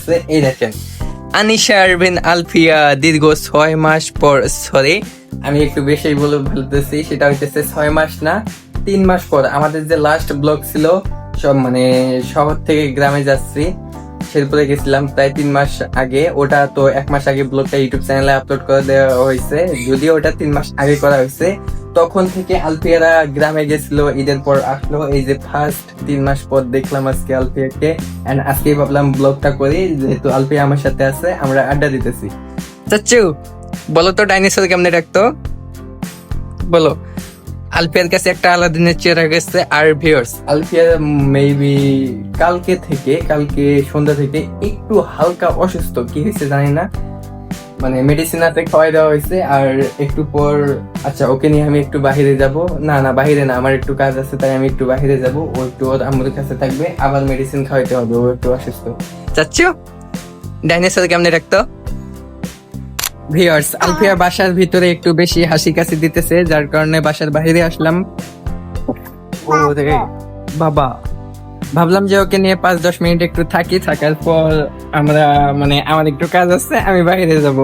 করছে। এই দেখেন আনিশা আরভিন আলফিয়া দীর্ঘ 6 মাস পর, সরি আমি একটু বেশি বলে বলতেছি, সেটা হইতেছে 6 মাস না 3 মাস পর আমাদের যে লাস্ট ব্লগ ছিল, সব মানে শহর থেকে গ্রামে যাচ্ছি, শেরপুরে গেছিলাম প্রায় 3 মাস আগে। ওটা তো 1 মাস আগে ব্লগটা ইউটিউব চ্যানেলে আপলোড করে দেওয়া হয়েছে, যদিও ওটা 3 মাস আগে করা হয়েছে। তখন থেকে আলফিয়ারা গ্রামে গেছিল, ঈদের পর আসলো, এই যে ফার্স্ট 3 মাস পর দেখলাম আজকে আলফিয়াকে। এন্ড আজকে ভাবলাম ব্লগটা করি, যেহেতু আলফিয়া আমার সাথে আছে, আমরা আড্ডা দিতেছি। চাচ্চু বলো তো ডাইনোসর কেমনে ডাকতো, বলো। আলফিয়ার কাছে একটা আলাদিনের চেহারা গেছে। আর ভিউয়ার্স, আলফিয়া মেবি কালকে সন্ধ্যা থেকে একটু হালকা অসুস্থ, কি হয়েছে জানি না, মানে মেডিসিন হাতে খাওয়াই দেওয়া হয়েছে। আর একটু পর, আচ্ছা ওকে নিয়ে আমি একটু বাহিরে যাব, না বাহিরে না, আমার একটু কাজ আছে, তাই আমি একটু বাহিরে যাব, ও একটু ওর আম্মুর কাছে থাকবে, আবার মেডিসিন খাওয়াইতে হবে, ও একটু অসুস্থ। চাচ্ছো ডাইনোসর কেমনে রাখতো? ভিউয়ার্স, আলফিয়া বাসার ভিতরে একটু বেশি হাসি কাশি দিতেছে, যার কারণে বাসার বাইরে আসলাম। ও দেখে বাবা, ভাবলাম যে ওকে নিয়ে 5-10 মিনিট একটু থাকি, থাকার পর আমরা মানে আমার একটু কাজ আছে, আমি বাইরে যাব।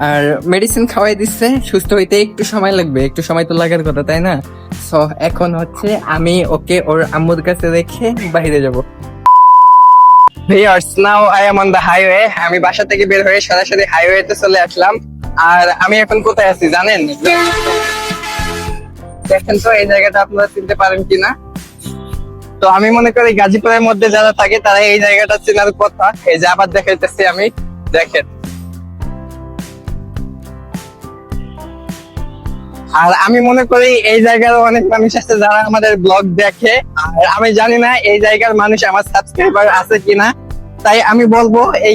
আর মেডিসিন খাওয়াই দিচ্ছে, সুস্থ হইতে একটু সময় লাগবে, একটু সময় তো লাগার কথা, তাই না? সো এখন হচ্ছে আমি ওকে ওর আম্মুর কাছে রেখে বাইরে যাব। Viewers, now I am on the highway. আমি বাসা থেকে বের হয়ে সরাসরি হাইওয়েতে চলে আসলাম। আর আমি এখন কোথায় আছি জানেন? দেখেন তো এই জায়গাটা আপনারা চিনতে পারেন কিনা। তো আমি মনে করি গাজীপুরের মধ্যে যারা থাকে তারা এই জায়গাটা চেনার কথা। এই যে আবার দেখাইতেছি আমি, দেখেন। আর আমি মনে করি এই জায়গার অনেক মানুষ আছে যারা আমাদের ব্লগ দেখে, আর আমি জানি না এই জায়গার মানুষ আমার সাবস্ক্রাইবার আছে কিনা, তাই আমি বলবো এই